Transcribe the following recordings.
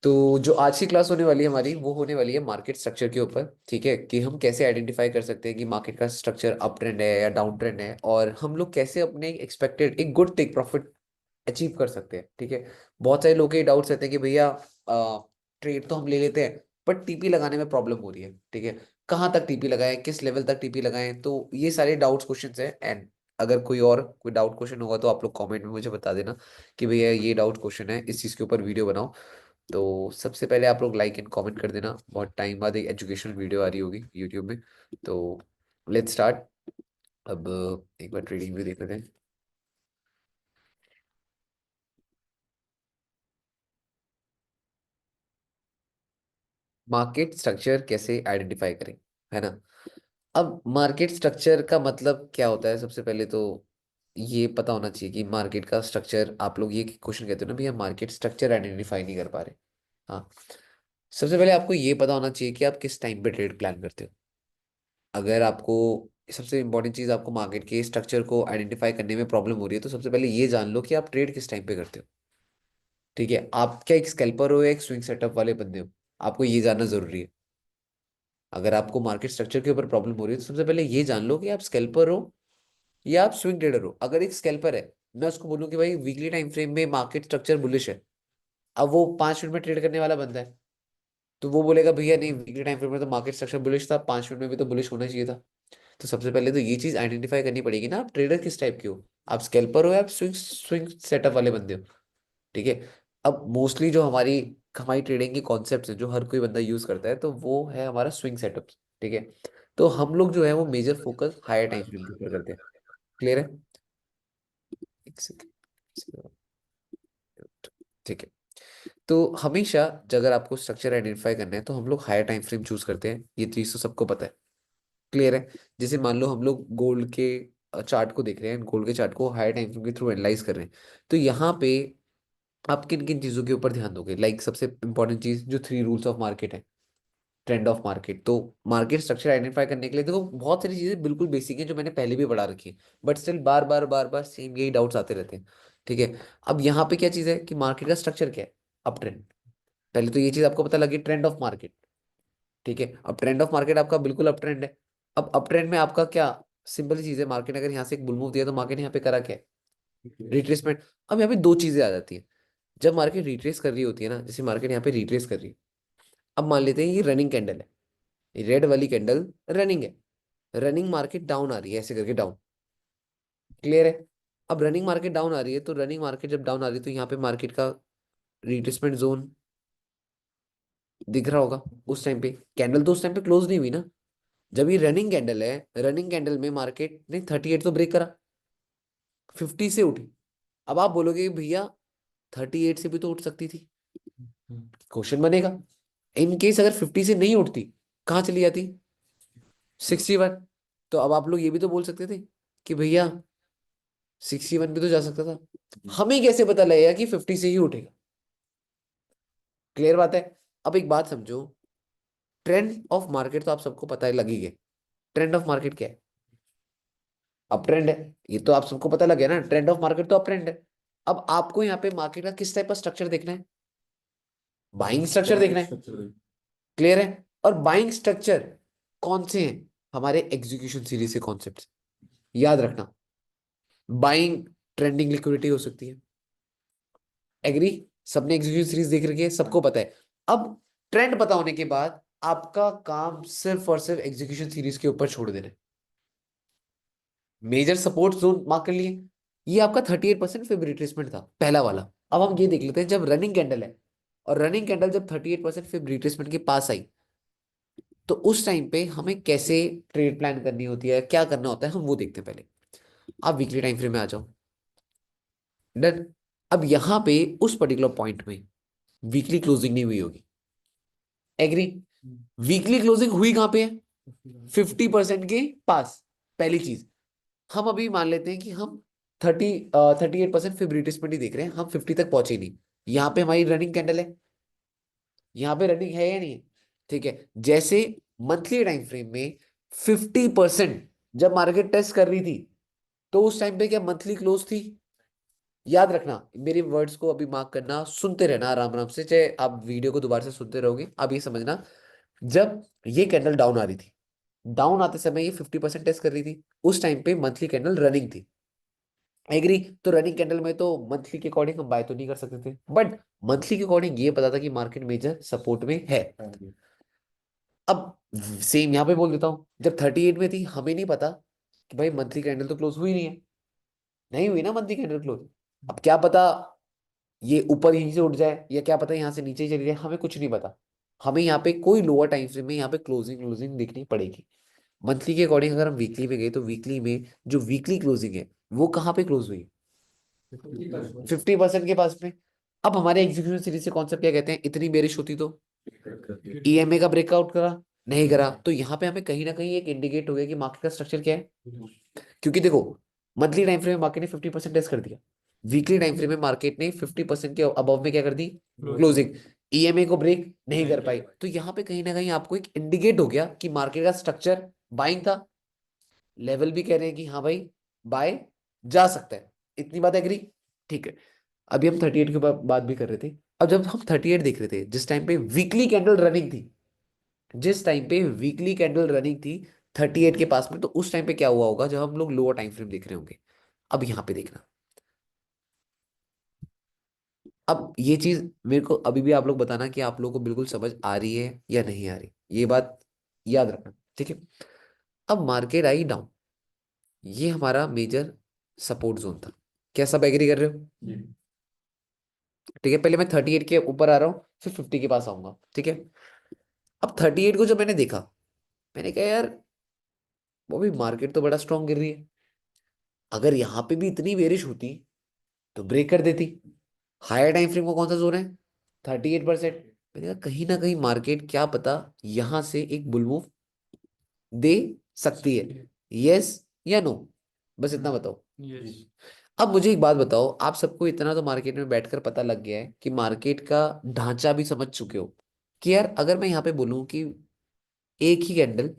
तो जो आज की क्लास होने वाली है हमारी, वो होने वाली है मार्केट स्ट्रक्चर के ऊपर। ठीक है, कि हम कैसे आइडेंटिफाई कर सकते हैं कि मार्केट का स्ट्रक्चर अप ट्रेंड है या डाउन ट्रेंड है, और हम लोग कैसे अपने एक्सपेक्टेड एक गुड टेक प्रॉफिट अचीव कर सकते हैं। ठीक है। बहुत सारे लोगों के डाउट्स रहते हैं कि भैया ट्रेड तो हम ले लेते हैं, बट टीपी लगाने में प्रॉब्लम हो रही है। ठीक है, कहाँ तक टीपी लगाएं, किस लेवल तक टीपी लगाएं, तो ये सारे डाउट्स क्वेश्चंस हैं। एंड अगर कोई डाउट क्वेश्चन होगा तो आप लोग कमेंट में मुझे बता देना कि भैया ये डाउट क्वेश्चन है, इस चीज़ के ऊपर वीडियो बनाओ। तो सबसे पहले आप लोग लाइक एंड कमेंट कर देना। बहुत टाइम बाद एक एजुकेशनल वीडियो आ रही होगी यूट्यूब में। तो लेट्स स्टार्ट। अब एक बार ट्रेडिंग भी देख लेते हैं। मार्केट स्ट्रक्चर कैसे आइडेंटिफाई करें, है ना। अब मार्केट स्ट्रक्चर का मतलब क्या होता है, सबसे पहले तो ये पता होना चाहिए कि मार्केट का स्ट्रक्चर, आप लोग ये क्वेश्चन कहते हो ना भैया मार्केट स्ट्रक्चर आइडेंटिफाई नहीं कर पा रहे। हाँ, सबसे पहले आपको ये पता होना चाहिए कि आप किस टाइम पे ट्रेड प्लान करते हो। अगर आपको सबसे इंपॉर्टेंट चीज, आपको मार्केट के स्ट्रक्चर को आइडेंटिफाई करने में प्रॉब्लम हो रही है, तो सबसे पहले ये जान लो कि आप ट्रेड किस टाइम पे करते हो। ठीक है, आप क्या एक स्कैल्पर हो या एक स्विंग सेटअप वाले बंदे हो, आपको ये जानना जरूरी है। अगर आपको मार्केट स्ट्रक्चर के ऊपर प्रॉब्लम हो रही है तो सबसे पहले ये जान लो कि आप स्कैल्पर हो या आप स्विंग ट्रेडर हो। अगर एक स्कैल्पर है, मैं उसको बोलूँ कि भाई वीकली टाइम फ्रेम में मार्केट स्ट्रक्चर बुलिश है, अब वो 5 मिनट में ट्रेड करने वाला बंदा है, तो वो बोलेगा भैया नहीं, वीकली टाइम फ्रेम में तो मार्केट स्ट्रक्चर बुलिश था, 5 मिनट में भी तो बुलिश होना चाहिए था। तो सबसे पहले तो ये चीज आइडेंटिफाई करनी पड़ेगी ना, आप ट्रेडर किस टाइप के हो। आप स्कैल्पर हो या आप स्विंग स्विंग सेटअप वाले बंदे हो। ठीक है। अब मोस्टली जो हमारी हमारी ट्रेडिंग के कॉन्सेप्ट्स हैं, जो हर कोई बंदा यूज करता है, तो वो है हमारा स्विंग सेटअप। ठीक है। तो हम लोग जो है वो major focus higher time frame के ऊपर करते हैं। क्लियर है। एक सेकंड। ठीक है। तो हमेशा अगर आपको स्ट्रक्चर आइडेंटिफाई करना है तो हम लोग हायर टाइम फ्रेम चूज करते हैं, ये चीज तो सबको पता है। क्लियर है। जैसे मान लो हम लोग गोल्ड के चार्ट को देख रहे हैं, गोल्ड के चार्ट को हायर टाइम फ्रेम के थ्रू एनालाइज कर रहे हैं, तो यहाँ पे आप किन किन चीजों के ऊपर ध्यान दोगे। लाइक सबसे इंपॉर्टेंट चीज जो थ्री रूल्स ऑफ मार्केट है, ट्रेंड ऑफ मार्केट। तो मार्केट स्ट्रक्चर आइडेंटिफाई करने के लिए देखो, बहुत सारी चीजें बिल्कुल बेसिक है जो मैंने पहले भी पढ़ा रखी है, but still bar bar same यही डाउट्स आते रहते हैं। ठीक है। अब यहाँ पे क्या चीज है कि मार्केट का स्ट्रक्चर क्या है, अप ट्रेंड। पहले तो ये चीज आपको पता लगी, ट्रेंड ऑफ मार्केट। ठीक है, अब ट्रेंड ऑफ मार्केट आपका बिल्कुल अप ट्रेंड है। अब अप ट्रेंड में आपका क्या, सिंपल सी चीज है, मार्केट अगर यहाँ से एक बुल मूव दिया तो मार्केट यहाँ पे करा क्या है, रिट्रेसमेंट। अब यहाँ पे दो चीजें आ जाती हैं। जब मार्केट रिट्रेस कर रही होती है ना, जैसे मार्केट यहाँ पे रिट्रेस कर रही है, अब मान लेते हैं ये रनिंग कैंडल है, रेड वाली कैंडल रनिंग है, रनिंग मार्केट डाउन आ रही है ऐसे करके डाउन। क्लियर है। अब रनिंग मार्केट डाउन आ रही है, तो रनिंग मार्केट जब डाउन आ रही है तो यहाँ पे मार्केट का रिट्रेसमेंट जोन दिख रहा होगा। उस टाइम पे कैंडल तो उस टाइम पे क्लोज नहीं हुई ना, जब ये रनिंग कैंडल है, रनिंग कैंडल में मार्केट ने 38 तो ब्रेक करा, 50 से उठी। अब आप बोलोगे भैया 38 से भी तो उठ सकती थी, क्वेश्चन बनेगा। इन केस अगर 50 से नहीं उठती, कहाँ चली जाती, 61। तो अब आप लोग ये भी तो बोल सकते थे कि भैया 61 पे तो जा सकता था, हमें कैसे पता लगेगा कि 50 से ही उठेगा। क्लियर बात है। अब एक बात समझो, ट्रेंड ऑफ मार्केट तो आप सबको पता है, लगी गए। ट्रेंड ऑफ मार्केट क्या है, अप ट्रेंड है। ये तो आप सबको पता लग गया ना, ट्रेंड ऑफ मार्केट तो अप ट्रेंड है। अब आपको यहाँ पे मार्केट का किस टाइप का स्ट्रक्चर देखना है, बाइंग स्ट्रक्चर देखना है। क्लियर है। और बाइंग स्ट्रक्चर कौन से हैं, हमारे एग्जीक्यूशन सीरीज के कॉन्सेप्ट। याद रखना, बाइंग ट्रेंडिंग लिक्विडिटी हो सकती है, एग्री। सबने एग्जीक्यूशन सीरीज देख रखी है, सबको पता है। अब ट्रेंड पता होने के बाद आपका काम सिर्फ और सिर्फ एग्जीक्यूशन सीरीज के ऊपर छोड़ देना है। मेजर सपोर्ट जोन मार्क कर लिए, ये आपका 38% फिब रिट्रेसमेंट था पहला वाला। अब हम ये देख लेते हैं, जब रनिंग कैंडल है और रनिंग कैंडल जब 38% फिब रिट्रेसमेंट के पास आई, तो उस टाइम पे हमें कैसे ट्रेड प्लान करनी होती है, क्या करना होता है, हम वो देखते हैं पहले। आप वीकली टाइम फ्रेम में आ जाओ। डन। अब यहां पे उस पर्टिकुलर पॉइंट में वीकली क्लोजिंग नहीं हुई होगी, एग्री। वीकली क्लोजिंग हुई कहां पे है, 50% के पास। पहली चीज, हम अभी मान लेते हैं कि हम 38% फिब रिट्रेसमेंट ही देख रहे हैं, हम 50 तक पहुंचे ही नहीं। यहाँ पे हमारी रनिंग कैंडल है, यहाँ पे रनिंग है या नहीं है। ठीक है। जैसे मंथली टाइम फ्रेम में 50% जब मार्केट टेस्ट कर रही थी, तो उस टाइम पे क्या मंथली क्लोज थी, याद रखना मेरी वर्ड्स को, अभी मार्क करना, सुनते रहना आराम आराम से, चाहे आप वीडियो को दोबारा से सुनते रहोगे। अब ये समझना, जब ये कैंडल डाउन आ रही थी, डाउन आते समय ये 50% टेस्ट कर रही थी, उस टाइम पे मंथली कैंडल रनिंग थी। एग्री? तो रनिंग कैंडल में तो मंथली के अकॉर्डिंग हम बाय तो नहीं कर सकते थे, बट मंथली के अकॉर्डिंग ये पता था कि मार्केट मेजर सपोर्ट में है। अब सेम यहाँ पे बोल देता हूँ, जब 38 में थी हमें नहीं पता कि भाई मंथली कैंडल तो क्लोज हुई नहीं है, नहीं हुई ना मंथली कैंडल क्लोज। अब क्या पता ये ऊपर यहीं से उठ जाए, या क्या पता यहाँ से नीचे ही चली जाए, हमें कुछ नहीं पता। हमें यहाँ पे कोई लोअर टाइम फ्रेम में यहाँ पे क्लोजिंग क्लोजिंग देखनी पड़ेगी। मंथली के अकॉर्डिंग अगर हम वीकली में गए तो वीकली में जो वीकली क्लोजिंग है वो कहाँ पे क्लोज हुई? 50% के पास में। अब हमारे एग्जीक्यूशन सीरीज से कॉन्सेप्ट क्या कहते हैं, इतनी बेरिश होती तो ईएमए का ब्रेकआउट करा, नहीं करा, तो यहाँ पे हमें कहीं ना कहीं एक इंडिकेट हो गया कि मार्केट का स्ट्रक्चर क्या है। क्योंकि देखो, मंथली टाइम फ्रेम में मार्केट ने 50% टेस्ट कर दिया, वीकली टाइम फ्रेम में मार्केट ने 50% के अबव में क्या कर दी, क्लोजिंग। ईएमए को ब्रेक नहीं कर पाई, तो यहाँ पे कहीं ना कहीं आपको एक इंडिकेट हो गया कि मार्केट का स्ट्रक्चर बाइंग था। लेवल भी कह रहे हैं कि हाँ भाई बाय जा सकता है। इतनी बात एग्री? ठीक है। अभी हम 38 के बात भी कर रहे थे। अब जब हम 38 देख रहे थे, जिस टाइम पे वीकली कैंडल रनिंग थी, जिस टाइम पे वीकली कैंडल रनिंग थी 38 के पास में, तो उस टाइम पे क्या हुआ होगा जब हम लोग लोअर टाइम फ्रेम देख रहे होंगे। अब यहाँ पे देखना, अब ये चीज मेरे को अभी भी आप लोग बताना कि आप लोगों को बिल्कुल समझ आ रही है या नहीं आ रही, ये बात याद रखना, ठीक है। अब मार्केट आई डाउन, ये हमारा मेजर सपोर्ट जोन था। क्या सब एग्री कर रहे हो? ठीक है, पहले मैं 38 के ऊपर आ रहा हूँ, फिर 50 के पास आऊंगा, ठीक है। अब 38 को जब मैंने देखा, मैंने कहा यार वो भी मार्केट तो बड़ा स्ट्रांग गिर रही है, अगर यहाँ पे भी इतनी बेरिश होती तो ब्रेक कर देती। हायर टाइम फ्रेम को कौन सा जोन है, 38%। मैंने कहा कहीं ना कहीं मार्केट क्या पता यहां से एक बुल मूव दे सकती है, यस या नो, बस इतना बताओ। यस। अब मुझे एक बात बताओ, आप सबको इतना तो मार्केट में बैठकर पता लग गया है कि मार्केट का ढांचा भी समझ चुके हो कि यार अगर मैं यहाँ पे बोलूं कि एक ही कैंडल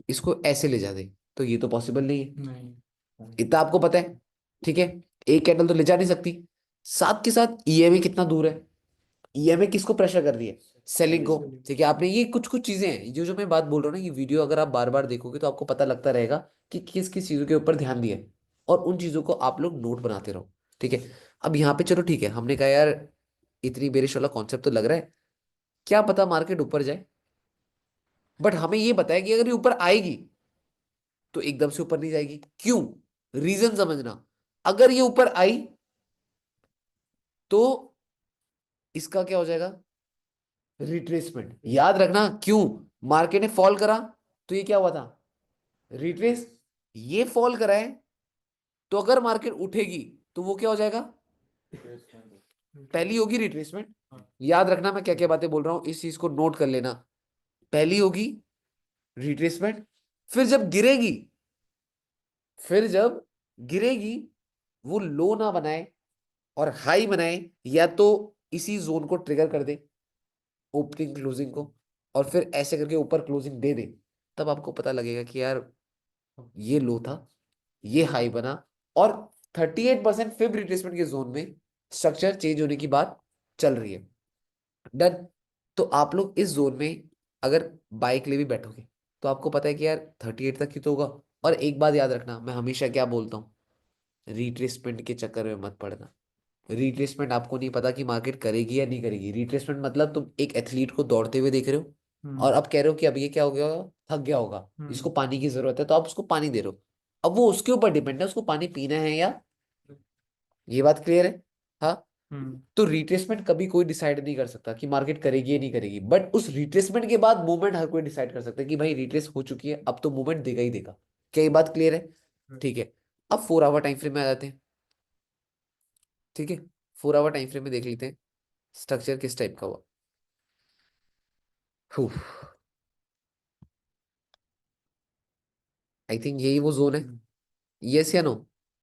इसको ऐसे ले जा दे, तो ये तो पॉसिबल नहीं है। नहीं। इतना आपको पता है, ठीक है। एक कैंडल तो ले जा नहीं सकती। साथ के साथ ईएमए कितना दूर है, ईएमए किसको प्रेशर कर रही है, सेलिंग को, ठीक है। आपने ये कुछ कुछ चीजें हैं, जो जो मैं बात बोल रहा हूँ ना, ये वीडियो अगर आप बार बार देखोगे तो आपको पता लगता रहेगा कि किस किस चीजों के ऊपर ध्यान दिया है, और उन चीजों को आप लोग नोट बनाते रहो, ठीक है। अब यहाँ पे चलो ठीक है, हमने कहा यार इतनी बेरिश वाला कॉन्सेप्ट तो लग रहा है, क्या पता मार्केट ऊपर जाए, बट हमें ये पता है कि अगर ये ऊपर आएगी तो एकदम से ऊपर नहीं जाएगी। क्यों? रीजन समझना, अगर ये ऊपर आई तो इसका क्या हो जाएगा, रिट्रेसमेंट। याद रखना, क्यों? मार्केट ने फॉल करा तो ये क्या हुआ था, रिट्रेस। ये फॉल करा है तो अगर मार्केट उठेगी तो वो क्या हो जाएगा, पहली होगी रिट्रेसमेंट। याद रखना मैं क्या क्या बातें बोल रहा हूं, इस चीज को नोट कर लेना। पहली होगी रिट्रेसमेंट, फिर जब गिरेगी, फिर जब गिरेगी वो लो ना बनाए और हाई बनाए, या तो इसी जोन को ट्रिगर कर दे, ओपनिंग क्लोजिंग को, और फिर ऐसे करके ऊपर क्लोजिंग दे दे, तब आपको पता लगेगा कि यार ये लो था, ये हाई बना, और 38% फिब रिट्रेसमेंट के जोन में स्ट्रक्चर चेंज होने की बात चल रही है। डन। तो आप लोग इस जोन में अगर बाय के लिए भी बैठोगे तो आपको पता है कि यार 38 तक ही तो होगा। और एक बात याद रखना, मैं हमेशा क्या बोलता हूँ, रिट्रेसमेंट के चक्कर में मत पड़ना। रिट्रेसमेंट आपको नहीं पता कि मार्केट करेगी या नहीं करेगी। रिट्रेसमेंट मतलब तुम एक एथलीट को दौड़ते हुए देख रहे हो, और अब कह रहे हो कि अब ये क्या हो गया होगा, थक गया होगा, इसको पानी की जरूरत है, तो आप उसको पानी दे रहे हो। अब वो उसके ऊपर डिपेंड है उसको पानी पीना है या, ये बात क्लियर है? हाँ। तो रिट्रेसमेंट कभी कोई डिसाइड नहीं कर सकता कि मार्केट करेगी या नहीं करेगी, बट उस रिट्रेसमेंट के बाद मूवमेंट हर कोई डिसाइड कर सकता है कि भाई रिट्रेस हो चुकी है, अब तो मूवमेंट देगा ही देगा। क्या ये बात क्लियर है? ठीक है। अब 4 आवर टाइम फ्रेम में आ जाते हैं, ठीक है। 4 आवर टाइम फ्रेम में देख लेते हैं स्ट्रक्चर किस टाइप का हुआ। आई थिंक यही वो जोन है, यस या नो?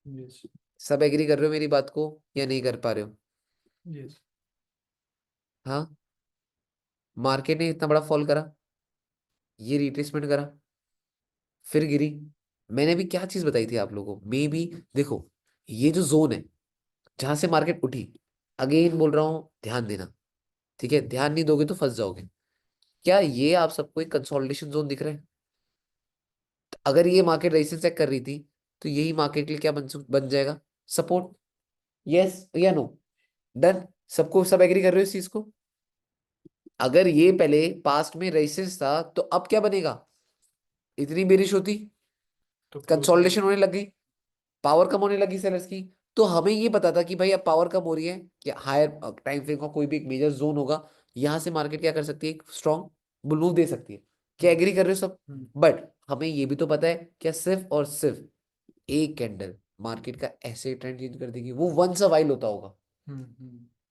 यस। सब एग्री कर रहे हो मेरी बात को या नहीं कर पा रहे हो? यस। हाँ। मार्केट ने इतना बड़ा फॉल करा, ये रिट्रेसमेंट करा, फिर गिरी। मैंने भी क्या चीज बताई थी आप लोगों को, मे बी देखो, ये जो जोन है जहां से मार्केट उठी, अगेन बोल रहा हूं ध्यान देना, ठीक है, ध्यान नहीं दोगे तो फंस जाओगे। क्या ये आप सबको एक कंसोलिडेशन जोन दिख रहा है? अगर ये मार्केट रेजिस्टेंस चेक कर रही थी, तो यही मार्केट के लिए क्या बन जाएगा? Support. Yes or no? Done. सबको, सब एग्री कर रहे हो इस चीज को? अगर ये पहले पास्ट में रेजिस्टेंस था, तो अब क्या बनेगा? इतनी बेरिश होती, तो क्लोज हो कंसोलिडेशन होने लगी, पावर कम होने लगी सेलर्स की। तो हमें ये पता था कि भाई अब पावर कम हो रही है, कि हायर टाइम फ्रेम का कोई भी एक मेजर जोन होगा, यहां से मार्केट क्या कर सकती है? एक स्ट्रॉन्ग बुल मूव दे सकती है। क्या हम्म, एग्री कर रहे हो सब? हम्म, बट हमें ये भी तो पता है, क्या सिर्फ और सिर्फ एक कैंडल मार्केट का ऐसे ट्रेंड चेंज कर देगी? वो वंस अ वाइल होता होगा,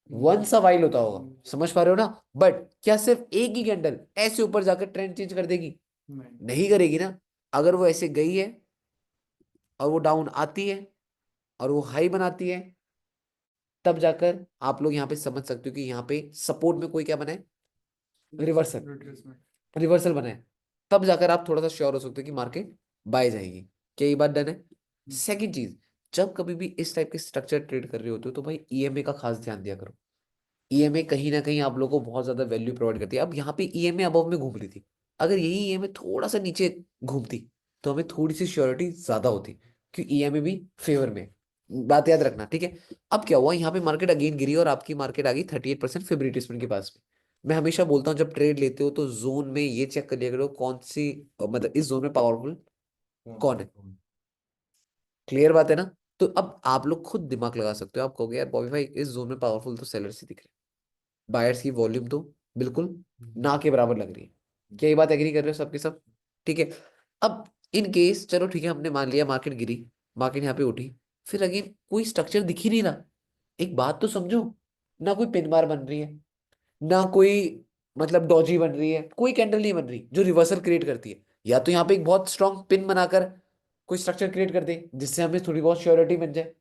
वंस अ वाइल होता होगा, समझ पा रहे हो ना? बट क्या सिर्फ एक ही कैंडल ऐसे ऊपर जाकर ट्रेंड चेंज कर देगी? नहीं। नहीं करेगी ना। अगर वो ऐसे गई है और वो डाउन आती है और वो हाई बनाती है, तब जाकर आप लोग यहाँ पे समझ सकते हो कि यहाँ पे सपोर्ट में कोई क्या बना है? रिवर्सल। रिट्रेसमेंट। रिवर्सल बना है। तब जाकर आप थोड़ा सा श्योर हो सकते हो कि मार्केट बाय जाएगी। क्या ये बात डन है? सेकंड चीज, जब कभी भी इस टाइप के स्ट्रक्चर ट्रेड कर रहे होते हो, तो भाई ईएमए का खास ध्यान दिया करो। ईएमए कहीं ना कहीं आप लोगों को बहुत ज्यादा वैल्यू प्रोवाइड करती है। अब यहाँ पे ईएमए अबव में घूम रही थी, अगर यही ईएमए थोड़ा सा नीचे घूमती, तो हमें थोड़ी सी श्योरिटी ज्यादा होती, क्योंकि ईएमए भी फेवर में है। बात याद रखना, ठीक है। अब क्या हुआ, यहाँ पे मार्केट अगेन गिरी और आपकी मार्केट आ गई 38% फिब रिट्रेसमेंट के पास में। मैं हमेशा बोलता हूँ, जब ट्रेड लेते हो तो जोन में ये चेक कर लिया करो कौन सी, मतलब इस जोन में पावरफुल कौन है। क्लियर बात है ना? तो अब आप लोग खुद दिमाग लगा सकते हो, आप कहोगे यार बॉबी भाई इस जोन में पावरफुल तो सेलर्स ही दिख रहे, बायर्स की वॉल्यूम तो बिल्कुल ना के बराबर लग रही है। क्या ये बात एग्री कर रहे हो सबके सब? ठीक है। अब इन केस चलो ठीक है, हमने मान लिया मार्केट गिरी, मार्केट यहाँ पे उठी, फिर अगेन कोई स्ट्रक्चर दिख ही नहीं रहा। एक बात तो समझो, ना कोई पिन बार बन रही है, ना कोई मतलब डॉजी बन रही है, कोई कैंडल नहीं बन रही जो रिवर्सल क्रिएट करती है। या तो यहाँ पे एक बहुत स्ट्रॉन्ग पिन बनाकर कोई स्ट्रक्चर क्रिएट कर दे जिससे हमें थोड़ी बहुत श्योरिटी बन जाए,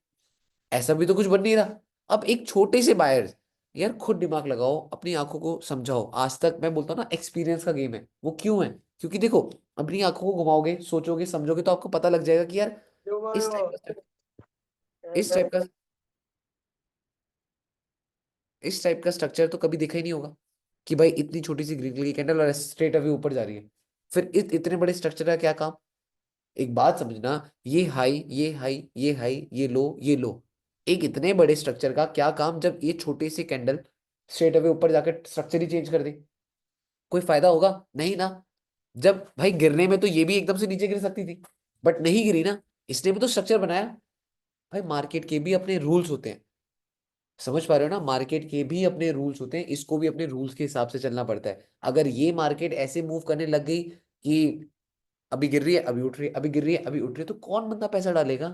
ऐसा भी तो कुछ बन नहीं रहा। अब एक छोटे से बायर, यार खुद दिमाग लगाओ, अपनी आंखों को समझाओ। आज तक मैं बोलता हूँ ना, एक्सपीरियंस का गेम है। वो क्यों है? क्योंकि देखो, अपनी आंखों को घुमाओगे, सोचोगे, समझोगे, तो आपको पता लग जाएगा कि यार इस टाइप का, इस टाइप का, इस टाइप का स्ट्रक्चर तो कभी देखा ही नहीं होगा, कि भाई इतनी छोटी सी ग्रीन कलर की कैंडल और स्ट्रेट अवे ऊपर जा रही है। फिर इतने बड़े स्ट्रक्चर का क्या काम? एक बात समझना, ये हाई, ये हाई, ये हाई, ये लो, ये लो, एक इतने बड़े स्ट्रक्चर का क्या काम, जब ये छोटी सी कैंडल स्ट्रेट अवे ऊपर जाकर स्ट्रक्चर ही चेंज कर दे? कोई फायदा होगा? नहीं ना। जब भाई गिरने में तो ये भी एकदम से नीचे गिर सकती थी, बट नहीं गिरी ना, इसने भी तो स्ट्रक्चर बनाया। भाई मार्केट के भी अपने रूल्स होते हैं, समझ पा रहे हो ना? मार्केट के भी अपने रूल्स होते हैं, इसको भी अपने रूल्स के हिसाब से चलना पड़ता है। अगर ये मार्केट ऐसे मूव करने लग गई कि अभी गिर रही है, अभी उठ रही है, अभी गिर रही है, अभी उठ रही है, तो कौन बंदा पैसा डालेगा?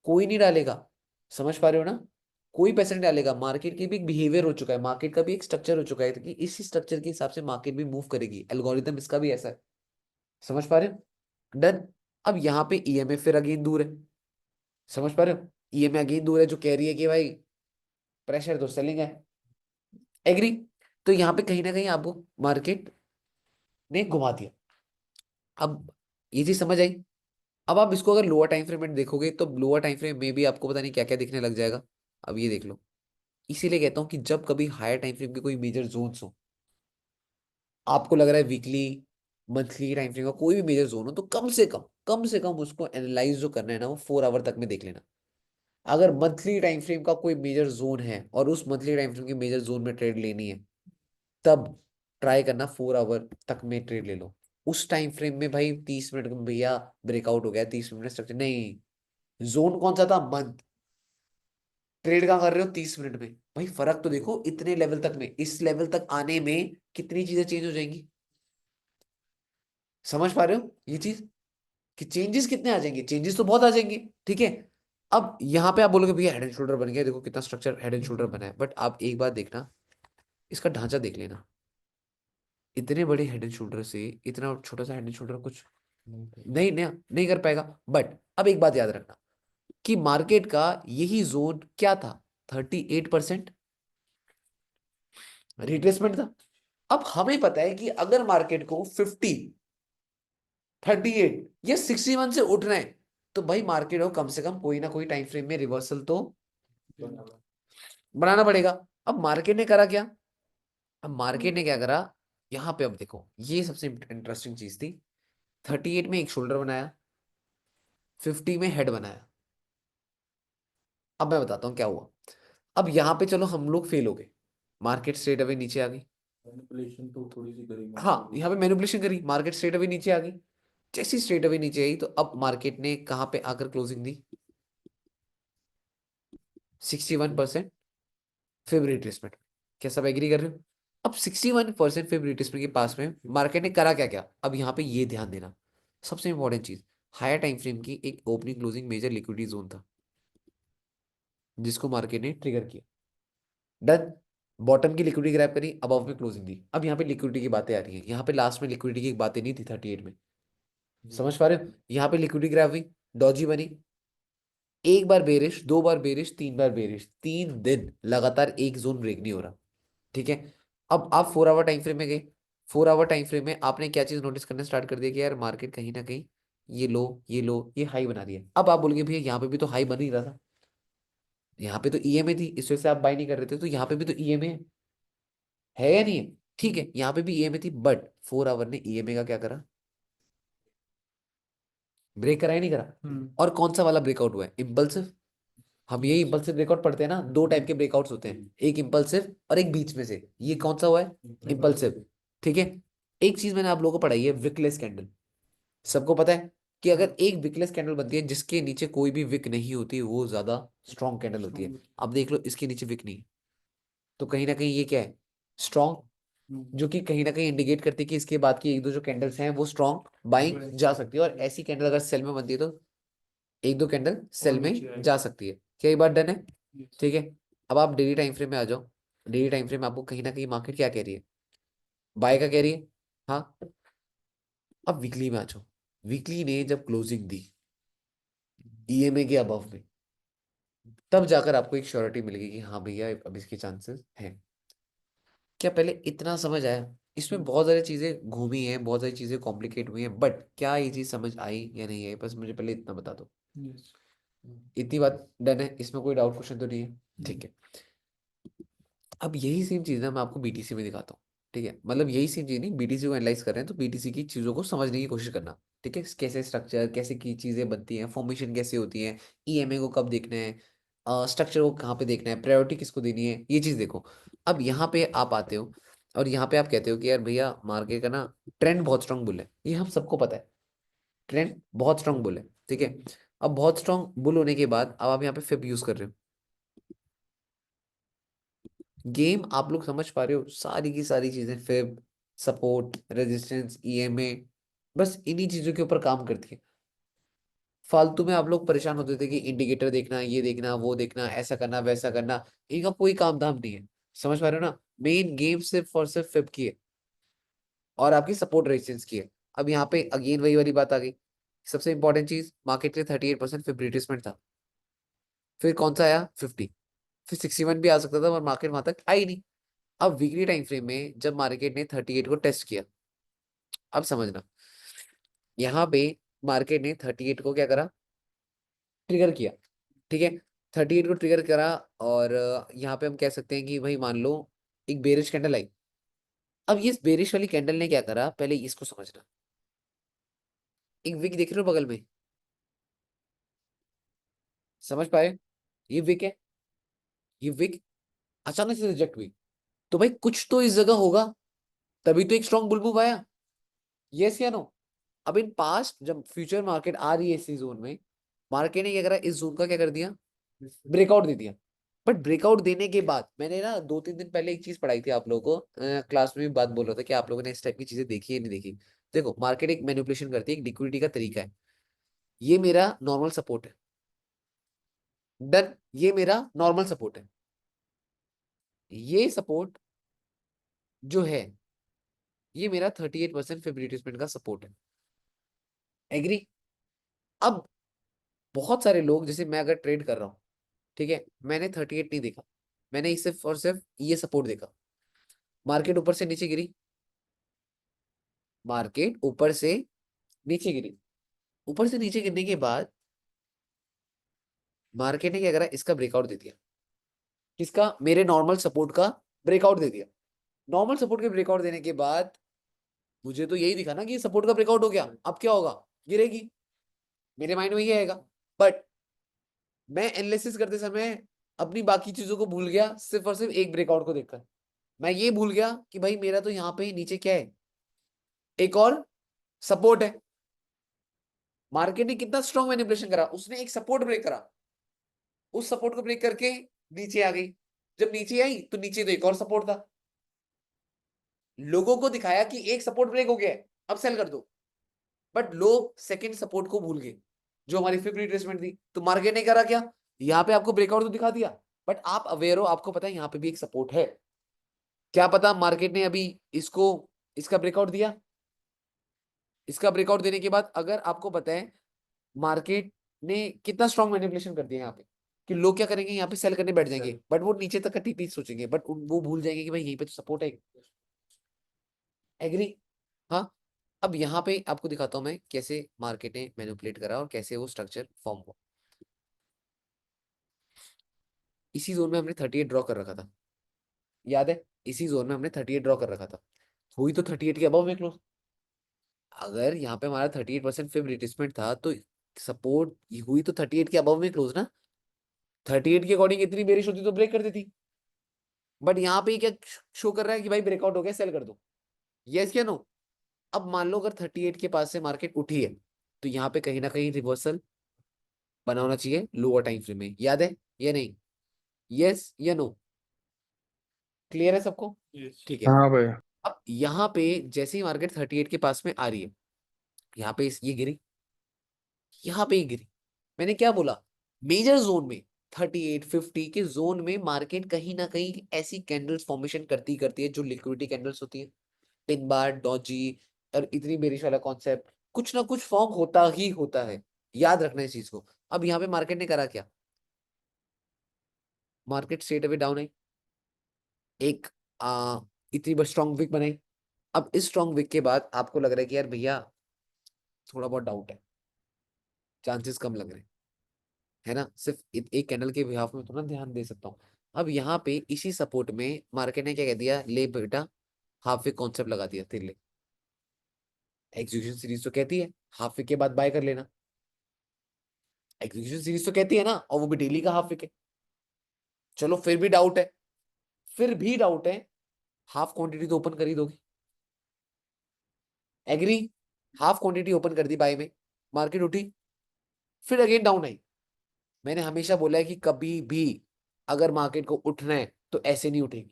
कोई नहीं डालेगा। समझ पा रहे हो ना? कोई पैसा नहीं डालेगा। मार्केट की भी एक बिहेवियर हो चुका है, मार्केट का भी एक स्ट्रक्चर हो चुका है, कि इसी स्ट्रक्चर के हिसाब से मार्केट भी मूव करेगी। एल्गोरिदम इसका भी ऐसा है। समझ पा रहे हो? डन। अब यहाँ पे ईएमए फिर अगेन दूर है, समझ पा रहे हो? ईएमए अगेन दूर है, जो कह रही है कि भाई प्रेशर तो सेलिंग है। एग्री? तो यहाँ पे कहीं ना कहीं आपको मार्केट ने घुमा दिया। अब ये चीज समझ आई? अब आप इसको अगर लोअर टाइम फ्रेम में देखोगे, तो लोअर टाइम फ्रेम में भी आपको पता नहीं क्या क्या दिखने लग जाएगा। अब ये देख लो, इसीलिए कहता हूँ कि जब कभी हायर टाइम फ्रेम के कोई मेजर जोन्स हो, आपको लग रहा है वीकली, मंथली टाइम फ्रेम का कोई भी मेजर जोन हो, तो कम से कम उसको एनालाइज जो करना है ना, वो 4 आवर तक में देख लेना। अगर मंथली टाइम फ्रेम का कोई मेजर जोन है और उस मंथली टाइम फ्रेम के मेजर जोन में ट्रेड लेनी है, तब ट्राई करना 4 आवर तक में ट्रेड ले लो। उस टाइम फ्रेम में भाई 30 मिनट में भैया ब्रेकआउट हो गया, 30 मिनट में स्ट्रक्चर नहीं, जोन कौन सा था? मंथ। ट्रेड कहाँ कर रहे हो? 30 मिनट में। भाई फर्क तो देखो, इतने लेवल तक में, इस लेवल तक आने में कितनी चीजें चेंज हो जाएंगी। समझ पा रहे हो ये चीज, कि चेंजेस कितने आ जाएंगे? चेंजेस तो बहुत आ जाएंगे, ठीक है। अब यहाँ पे आप बोलोगे भैया हेड एंड शोल्डर बन गया, देखो कितना स्ट्रक्चर हेड एंड शोल्डर बना है, बट आप एक बात देखना, इसका ढांचा देख लेना। इतने बड़े हेड एंड शोल्डर से इतना छोटा सा हेड एंड शोल्डर कुछ नहीं कर पाएगा। बट अब एक बात याद रखना, कि मार्केट का यही जोन क्या था? 38% रिट्रेसमेंट था। अब हमें पता है कि अगर मार्केट को 38 या 61 से उठना है, तो भाई मार्केट को कम से कम कोई ना कोई टाइम फ्रेम में रिवर्सल तो बनाना पड़ेगा। अब मार्केट ने करा क्या? अब मार्केट ने क्या करा, यहाँ पे अब देखो ये सबसे इंटरेस्टिंग चीज थी। 38 में एक शोल्डर बनाया, 50 में हेड बनाया। अब मैं बताता हूँ क्या हुआ। अब यहाँ पे चलो हम लोग फेल हो गए, मार्केट स्ट्रेट अवे नीचे आ गई। मैनिपुलेशन तो थोड़ी सी करी हाँ, मैंने। यहाँ पे मैनिपुलेशन करी, मार्केट स्ट्रेट अवे नीचे आ गई। जैसी स्ट्रेट अवे नीचे आई तो अब मार्केट ने कहाँ पे आकर क्लोजिंग दी? 61% फेब रिट्रेसमेंट। क्या सब एग्री कर रहे हो? अब 61% फेब रिट्रेसमेंट के पास में मार्केट ने करा क्या क्या, अब यहाँ पे ये ध्यान देना, सबसे इंपॉर्टेंट चीज। हायर टाइम फ्रेम की एक opening closing major liquidity zone था, जिसको मार्केट ने ट्रिगर किया। डन। बॉटम की लिक्विडिटी ग्रैब करी, अबव में क्लोजिंग दी। अब यहाँ पे लिक्विडिटी की बातें आ रही हैं, यहाँ पे लास्ट में लिक्विडिटी की बातें नहीं थी 38 में। समझ पा रहे हो? यहाँ पे लिक्विडिटी ग्रैब हुई, डॉजी बनी, एक बार बेरिश, दो बार बेरिश, तीन बार बेरिश, 3 दिन लगातार एक जोन ब्रेक नहीं हो रहा। ठीक है। अब आप 4 आवर टाइम फ्रेम में गए, 4 आवर टाइम फ्रेम में आपने क्या चीज नोटिस करना स्टार्ट कर दिया कि यार मार्केट कहीं ना कहीं ये लो, ये लो, ये हाई बना रही है। अब आप बोलोगे भैया यहाँ पे भी तो हाई बन ही रहा था, यहाँ पे तो ईएमए थी, इस वजह से आप बाय नहीं कर रहे थे, तो यहाँ पे भी तो ईएमए है या नहीं है? ठीक है, यहाँ पे भी ईएमए थी, बट 4 आवर ने ईएमए का क्या करा? ब्रेक करा या नहीं करा? और कौन सा वाला ब्रेकआउट हुआ है? इम्पल्सिव। हम यही इम्पल्सिव ब्रेकआउट पढ़ते हैं ना, दो टाइप के ब्रेकआउट्स होते हैं, एक इम्पल्सिव और एक बीच में से, ये कौन सा हुआ है? इम्पल्सिव। ठीक है। एक चीज मैंने आप लोगों को पढ़ाई है, विकलेस कैंडल। सबको पता है कि अगर एक विकलेस कैंडल बनती है जिसके नीचे कोई भी विक नहीं होती, वो ज्यादा स्ट्रॉन्ग कैंडल होती है। अब देख लो इसके नीचे विक नहीं है, तो कहीं ना कहीं ये क्या है? स्ट्रॉन्ग। जो कि कहीं ना कहीं इंडिकेट करती है कि इसके बाद की एक दो जो कैंडल्स हैं वो स्ट्रॉन्ग बाइंग जा सकती है, और ऐसी कैंडल अगर सेल में बनती है तो एक दो कैंडल सेल में जा सकती है। क्या ये बात डन है? ठीक है। अब आप डेली टाइम फ्रेम में आ जाओ। डेली टाइम फ्रेम आपको कहीं ना कहीं मार्केट क्या कह रही है? बाय का कह रही है। हाँ। अब वीकली में आ जाओ। वीकली ने जब क्लोजिंग दी ईएमए के अबव में, तब जाकर आपको एक श्योरिटी मिलेगी कि हाँ भैया अब इसके चांसेस हैं। क्या पहले इतना समझ आया? इसमें बहुत सारी चीजें घूमी हैं, बहुत सारी चीजें कॉम्प्लिकेट हुई हैं, बट क्या ये चीज समझ आई या नहीं आई, बस मुझे पहले इतना बता दो। इतनी बात डन है, इसमें कोई डाउट क्वेश्चन तो नहीं है? ठीक है। अब यही सेम चीज ना मैं आपको बीटीसी में दिखाता हूँ। ठीक है, मतलब यही सेम चीज नहीं, बीटीसी को एनालाइज कर रहे हैं तो बीटीसी की चीजों को समझने की कोशिश करना। ठीक है, कैसे स्ट्रक्चर, कैसे की चीजें बनती हैं, फॉर्मेशन कैसे होती है, ईएमए को कब देखना है, स्ट्रक्चर को कहाँ पे देखना है, प्रायोरिटी किसको देनी है, ये चीज देखो। अब यहाँ पे आप आते हो और यहाँ पे आप कहते हो कि यार भैया मार्केट का ना ट्रेंड बहुत स्ट्रांग बुल है, ये हम सबको पता है, ट्रेंड बहुत स्ट्रांग बुल है। ठीक है। अब बहुत स्ट्रांग बुल होने के बाद अब आप यहाँ पे फिब यूज कर रहे हो। गेम आप लोग समझ पा रहे हो? सारी की सारी चीजें फिब, सपोर्ट, रेजिस्टेंस, ईएमए, बस इन्हीं चीजों के ऊपर काम करती है। फालतू में आप लोग परेशान होते थे कि इंडिकेटर देखना, ये देखना, वो देखना, ऐसा करना, वैसा करना, इनका कोई काम धाम नहीं है। समझ पा रहे हो ना? मेन गेम सिर्फ और सिर्फ फिब की है और आपकी सपोर्ट रेजिस्टेंस की है। अब यहाँ पे अगेन वही वाली बात आ गई, सबसे इंपॉर्टेंट चीज, मार्केट के लिए 38% फिब रिट्रेसमेंट था। फिर कौन सा आया? 50। फिर 61 भी आ सकता था, पर मार्केट वहां तक आई नहीं। अब वीकली टाइम फ्रेम में जब मार्केट ने 38 को टेस्ट किया, अब समझना, यहाँ पे मार्केट ने 38 को क्या करा? ट्रिगर किया। ठीक है। 38 को ट्रिगर करा, और यहाँ पे हम कह सकते हैं कि भाई मान लो एक बेरिश कैंडल आई। अब ये बेरिश वाली कैंडल ने क्या करा, पहले इसको समझना। एक विक देख रहे हो बगल में? समझ पाए? ये विक है, ये विक अचानक से रिजेक्ट हुई, तो भाई कुछ तो इस जगह होगा, तभी तो एक स्ट्रॉन्ग बुल मूव आया। Yes or no? अब इन पास्ट जब फ्यूचर मार्केट आ रही है इसी जोन में, मार्केट ने क्या करा, इस जोन का क्या कर दिया? ब्रेकआउट दे दिया। बट ब्रेकआउट देने के बाद मैंने ना 2-3 दिन पहले एक चीज पढ़ाई थी आप लोगों को, क्लास में भी बात बोल रहा था कि आप लोगों ने इस टाइप की चीजें देखी है नहीं देखी। देखो मार्केट एक मैनिपुलेशन करती है, एक लिक्विडिटी का तरीका है। ये मेरा नॉर्मल सपोर्ट है। डन। ये मेरा नॉर्मल सपोर्ट है। ये सपोर्ट जो है, ये मेरा 38% फेवरेटिसमेंट का सपोर्ट है। एग्री? अब बहुत सारे लोग, जैसे मैं अगर ट्रेड कर रहा हूँ, ठीक है, मैंने 38 नहीं देखा, मैंने सिर्फ और सिर्फ ये सपोर्ट देखा। मार्केट ऊपर से नीचे गिरी, मार्केट ऊपर से नीचे गिरी, ऊपर से नीचे गिरने के बाद मार्केट ने क्या करा, इसका ब्रेकआउट दे दिया। किसका? मेरे नॉर्मल सपोर्ट का ब्रेकआउट दे दिया। नॉर्मल सपोर्ट के ब्रेकआउट देने के बाद मुझे तो यही दिखा ना कि सपोर्ट का ब्रेकआउट हो गया, अब क्या होगा? गिरेगी। मेरे माइंड में ये आएगा। बट मैं एनालिसिस करते समय अपनी बाकी चीजों को भूल गया, सिर्फ और सिर्फ एक ब्रेकआउट को देखकर। मैं ये भूल गया कि भाई मेरा तो यहाँ पे नीचे क्या है, एक और सपोर्ट है। मार्केट ने कितना स्ट्रॉन्ग मैनिपुलेशन करा, उसने एक सपोर्ट ब्रेक करा, उस सपोर्ट को ब्रेक करके नीचे आ गई। जब नीचे आई तो नीचे तो एक और सपोर्ट था। लोगों को दिखाया कि एक सपोर्ट ब्रेक हो गया है, अब सेल कर दो। बट लोग सेकंड सपोर्ट को भूल गए, जो हमारी फिफ्थ रिट्रेसमेंट थी। तो मार्केट ने करा क्या? यहाँ पे आपको ब्रेकआउट तो दिखा दिया, बट आप अवेयर हो, आपको पता है यहाँ पे भी एक सपोर्ट है। क्या पता मार्केट ने अभी इसको, इसका ब्रेकआउट दिया। इसका ब्रेकआउट देने के बाद अगर आपको पता है मार्केट ने कितना स्ट्रॉन्ग मैनिपुलेशन कर दिया यहाँ पे, कि लोग क्या करेंगे, यहाँ पे सेल करने बैठ जाएंगे, बट वो नीचे तक का टीपी सोचेंगे, बट वो भूल जाएंगे कि भाई यहीं पे तो सपोर्ट है। एग्री? हाँ। अब यहाँ पे आपको दिखाता हूँ मैं कैसे मार्केट ने मैनिपुलेट करा और कैसे वो स्ट्रक्चर फॉर्म हुआ। इसी जोन में हमने 38 ड्रॉ कर रखा था, याद है? इसी जोन में हमने 38 ड्रॉ कर रखा था। हुई तो 38 के अबव में क्लोज। अगर यहाँ पे हमारा 38% फिब रिट्रेसमेंट था तो सपोर्ट हुई तो 38 के अबव में क्लोज ना। 38 के अकॉर्डिंग इतनी बेरिश होती तो ब्रेक कर देती। बट यहाँ पे क्या शो कर रहा है कि भाई ब्रेकआउट हो गया, सेल कर दो। Yes or no? अब मान लो अगर 38 के पास से मार्केट उठी है तो यहाँ पे कहीं ना कहीं रिवर्सल बना होना चाहिए लोअर टाइम फ्रेम में, याद है या नहीं? Yes or no? क्लियर है सबको? Yes. ठीक है। हाँ भाई। अब यहाँ पे जैसे ही मार्केट 38 के पास में आ रही है, यहाँ पे ये गिरी, यहाँ पे ये गिरी। मैंने क्या बोला? मेजर जोन में 38 50 के जोन में मार्केट कहीं ना कहीं ऐसी कैंडल्स फॉर्मेशन करती करती है जो लिक्विडिटी कैंडल्स होती है, पिन बार, डॉजी, और इतनी बेरिश वाला कॉन्सेप्ट, कुछ ना कुछ फॉर्म होता ही होता है। याद रखना इस चीज को। अब यहाँ पे मार्केट ने करा क्या? मार्केट स्ट्रेट अवे डाउन है, एक इतनी बड़ी स्ट्रॉन्ग विक बनाई। अब इस स्ट्रॉन्ग विक के बाद आपको लग रहा है कि यार भैया थोड़ा बहुत डाउट है, चांसेस कम लग रहे हैं, है ना? सिर्फ एक कैंडल के बिहाफ में थोड़ा ध्यान दे सकता हूँ। अब यहाँ पे इसी सपोर्ट में मार्केट ने क्या कह दिया, ले बेटा हाफ विक कॉन्सेप्ट लगा दिया तेरे लिए। एग्जीक्यूशन सीरीज तो कहती है हाफ विक के बाद बाय कर लेना। एग्जीक्यूशन सीरीज तो कहती है ना, और वो भी डेली का हाफ विक है। चलो फिर भी डाउट है, फिर भी डाउट है, हाफ क्वांटिटी तो ओपन कर ही दोगे। एग्री? हाफ क्वांटिटी ओपन कर दी बाय में, मार्केट उठी, फिर अगेन डाउन आई। मैंने हमेशा बोला है कि कभी भी अगर मार्केट को उठना है तो ऐसे नहीं उठेगी।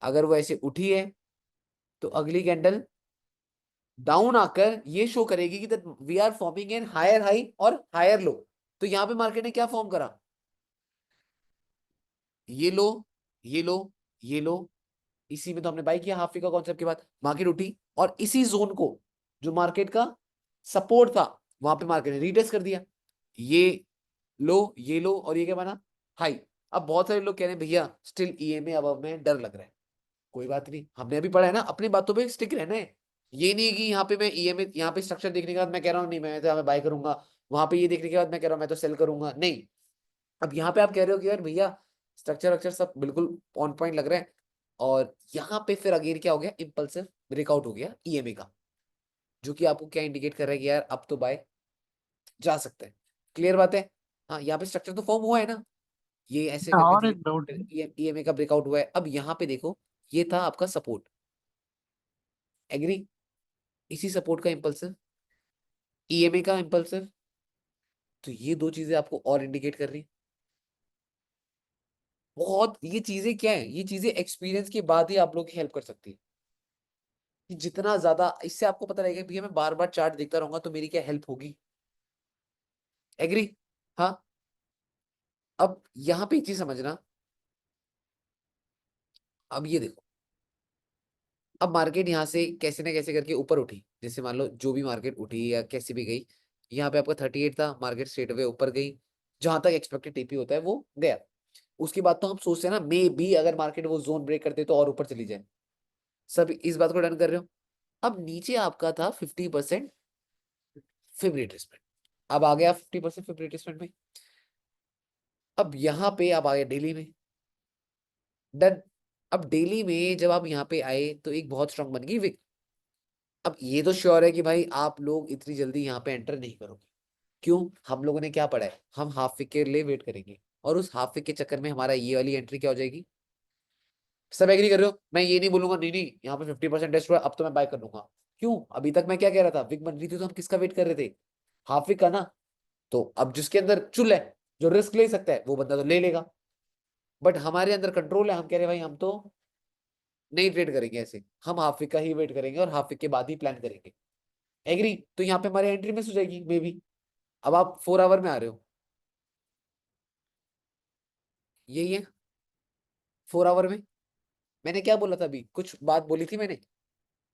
अगर वो ऐसे उठी है तो अगली कैंडल डाउन आकर ये शो करेगी कि that we are forming an higher high और हायर लो। तो यहां पे मार्केट ने क्या फॉर्म करा? ये लो, ये लो, ये लो। इसी में तो हमने बाई किया हाफ का कॉन्सेप्ट के बाद, मार्केट उठी और इसी जोन को जो मार्केट का सपोर्ट था वहां पे मार्केट ने रीटेस्ट कर दिया। ये लो, ये लो, और ये क्या बना? हाई। अब बहुत सारे लोग कह रहे हैं भैया स्टिल ईएमए अब में डर लग रहा है। कोई बात नहीं, हमने अभी पढ़ा है ना, अपनी बातों पे स्टिक रहना है। ये नहीं है कि यहाँ पे मैं ईएमए, यहाँ पे स्ट्रक्चर देखने के बाद मैं कह रहा हूँ नहीं मैं तो मैं बाय करूंगा, वहां पे ये देखने के बाद मैं कह रहा हूँ मैं तो सेल करूंगा, नहीं। अब यहाँ पे आप कह रहे हो कि यार भैया स्ट्रक्चर वक्चर सब बिल्कुल ऑन पॉइंट लग रहा है, और यहाँ पे फिर अगेन क्या हो गया, इम्पल्सिव ब्रेकआउट हो गया ईएमए का, जो कि आपको क्या इंडिकेट कर रहा है कि यार अब तो बाय जा सकता है। क्लियर बात है? हाँ, यहाँ पे स्ट्रक्चर तो फॉर्म हुआ है ना, ये ऐसे करके और धीरे एक डाउट है। ईएमए का ब्रेकआउट हुआ है। अब यहाँ पे देखो, ये था आपका सपोर्ट। एग्री? इसी सपोर्ट का इम्पल्सिव, ईएमए का इम्पल्सिव। तो ये दो चीजें आपको और इंडिकेट कर रही, बहुत ये चीजें क्या है, ये चीजें एक्सपीरियंस के बाद ही आप लोग की हेल्प कर सकती है। कि जितना ज्यादा इससे आपको पता रहेगा भैया मैं बार बार चार्ट देखता रहूंगा तो मेरी क्या हेल्प होगी। एग्री? हाँ। अब यहाँ पे एक चीज समझना, अब ये देखो, अब मार्केट यहाँ से कैसे ना कैसे करके ऊपर उठी, जैसे मान लो जो भी मार्केट उठी या कैसे भी गई, यहाँ पे आपका 38 था, मार्केट स्ट्रेट अवे ऊपर गई, जहां तक एक्सपेक्टेड टीपी होता है वो गया। उसके बाद तो हम सोचते हैं ना मे बी अगर मार्केट वो जोन ब्रेक करते तो और ऊपर चली जाए। सब इस बात को डन कर रहे हो? अब नीचे आपका था 50% फिब रिट्रेसमेंट, अब आ गया 50% फिब रिट्रेसमेंट में। अब यहाँ पे आप आ गए डेली में, डन। अब डेली में जब आप यहाँ पे आए तो एक बहुत स्ट्रांग बन गई विक। अब ये तो श्योर है कि भाई आप लोग इतनी जल्दी यहाँ पे एंटर नहीं करोगे। क्यों? हम लोगों ने क्या पढ़ा है, हम हाफ विक के लिए वेट करेंगे, और उस हाफ विक के चक्कर में हमारा ये वाली एंट्री क्या हो जाएगी। सब एग्री कर रहे हो? मैं ये नहीं बोलूंगा नहीं नहीं यहाँ पे 50% टेस्ट हुआ अब तो मैं बाय कर लूंगा। क्यों? अभी तक मैं क्या कह रहा था, विक बन रही थी तो हम किसका वेट कर रहे थे, हाफ विक का ना। तो अब जिसके अंदर चुल है, जो रिस्क ले सकता है वो बंदा तो ले लेगा। बट हमारे अंदर कंट्रोल है, हम कह रहे हैं भाई हम तो नहीं ट्रेड करेंगे ऐसे, हम हाफ वीक का ही वेट करेंगे और हाफ वीक के बाद ही प्लान करेंगे। एग्री? तो यहाँ पे हमारी एंट्री मिस हो जाएगी मे बी। अब आप 4 आवर में आ रहे हो, यही है 4 आवर में। मैंने क्या बोला था, अभी कुछ बात बोली थी मैंने।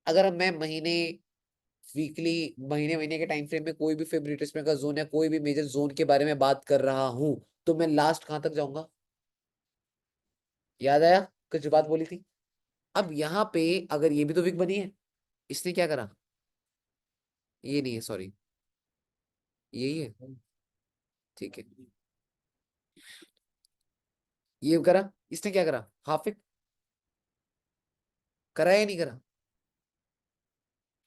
अगर हम मैं महीने, वीकली, महीने महीने के टाइम फ्रेम में कोई भी फेवरेट रिट्रेसमेंट का जोन या कोई भी मेजर जोन के बारे में बात कर रहा हूं, तो मैं लास्ट कहां तक जाऊंगा? याद आया कुछ बात बोली थी? अब यहाँ पे अगर ये भी तो वीक बनी है, इसने क्या करा, ये नहीं है सॉरी, यही है, ठीक है, ये करा। इसने क्या करा, हाफ वीक करा या नहीं करा?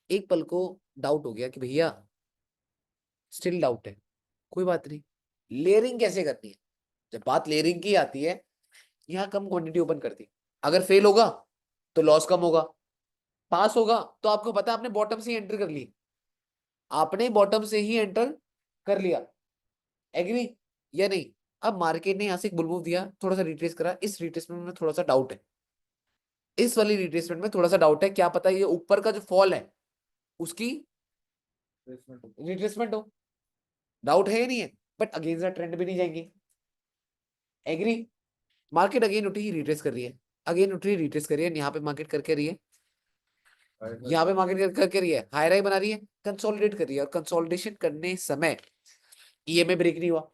एक पल को डाउट हो गया कि भैया स्टिल डाउट है, कोई बात नहीं, लेयरिंग कैसे करनी है। जब बात लेयरिंग की आती है, यहाँ कम क्वांटिटी ओपन करती, अगर फेल होगा तो लॉस कम होगा, पास होगा तो आपको पता है आपने बॉटम से ही एंटर कर ली, आपने बॉटम से ही एंटर कर लिया। एग्री या नहीं? अब मार्केट ने यहाँ से एक बुल मूव दिया, थोड़ा सा रिट्रेस करा, इस रिट्रेसमेंट में थोड़ा सा डाउट है, इस वाली रिट्रेसमेंट में थोड़ा सा डाउट है, क्या पता ये ऊपर का जो फॉल है उसकी रिट्रेसमेंट हो। डाउट है या नहीं है? बट अगेंस्ट द ट्रेंड भी नहीं जाएंगे। एग्री? मार्केट अगेन उठी, रिट्रेस कर रही है, अगेन उठ रही, रिट्रेस कर रही है, यहाँ पे मार्केट करके रही है, यहाँ पे मार्केट करके रही है, हाई राई बना रही है, कंसोलिडेट कर रही है, और कंसोलिडेशन करने समय ईएमए ब्रेक नहीं हुआ।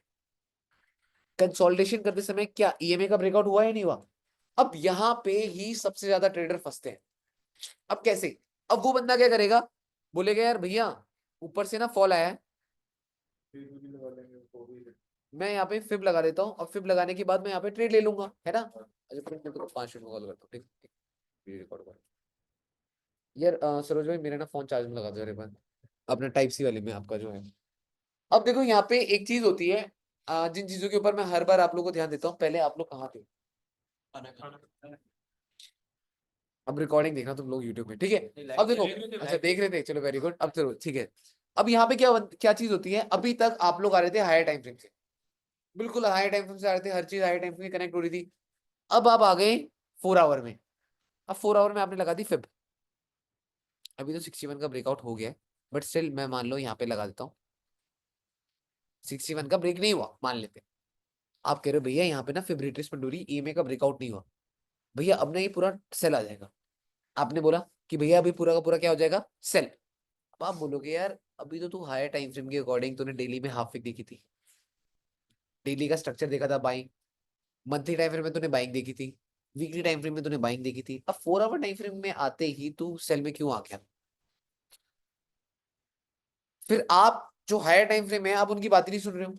कंसोलिडेशन करते समय क्या ईएमए का ब्रेकआउट हुआ या नहीं हुआ? अब यहाँ पे ही सबसे ज्यादा ट्रेडर फंसते हैं। अब कैसे? अब वो बंदा क्या करेगा, बोलेगा यार भैया ऊपर से ना फॉल आया है, मैं यहाँ पे फिब लगा देता हूँ, और फिब लगाने के बाद मैं यहाँ पे ट्रेड ले लूंगा, है ना। अच्छा फिर मैं तो 5 मिनट में कॉल करता हूँ, ठीक ठीक, वीडियो रिकॉर्ड कर। यार सरोज भाई मेरा ना फोन चार्ज में लगा दो, अरे बात अपना टाइप सी वाले में आपका जो है। अब देखो यहाँ पे एक चीज होती है, जिन चीजों के ऊपर मैं हर बार आप लोगों को ध्यान देता हूँ, पहले आप लोग कहाँ थे, अब रिकॉर्डिंग देखना तुम लोग यूट्यूब में, ठीक है। अब देखो, अच्छा देख रहे थे, चलो वेरी गुड, अब चलो ठीक है। अब यहाँ पे क्या क्या चीज होती है, अभी तक आप लोग आ रहे थे हायर टाइम फ्रेम से, बिल्कुल हायर टाइम फ्रेम से आ रहे थे, हर चीज हायर टाइम फ्रेम कनेक्ट हो रही थी। अब आप आ गए 4 आवर में, अब 4 आवर में आपने लगा दी फिब। अभी तो 61 का ब्रेकआउट हो गया है, बट स्टिल मैं मान लो यहाँ पे लगा देता हूँ, 61 का ब्रेक नहीं हुआ मान लेते हैं। आप कह रहे हो भैया यहाँ पे ना फिब रिट्रेसमेंट हो रही, ईएमए का ब्रेकआउट नहीं हुआ, भैया अब ना ये पूरा सेल आ जाएगा। आपने बोला कि भैया अभी पूरा का पूरा क्या हो जाएगा, सेल। अब आप बोलोगे यार अभी तो तू हायर टाइम फ्रेम के अकॉर्डिंग तूने डेली में हाफ विक देखी थी, डेली का स्ट्रक्चर देखा था बाइंग, मंथली टाइम फ्रेम में तूने बाइंग देखी थी, वीकली टाइम फ्रेम में तूने बाइंग देखी थी, अब 4 आवर टाइम फ्रेम में आते ही तू सेल में क्यों आ गया? फिर आप जो हायर टाइम फ्रेम है आप उनकी बात ही नहीं सुन रहे हो,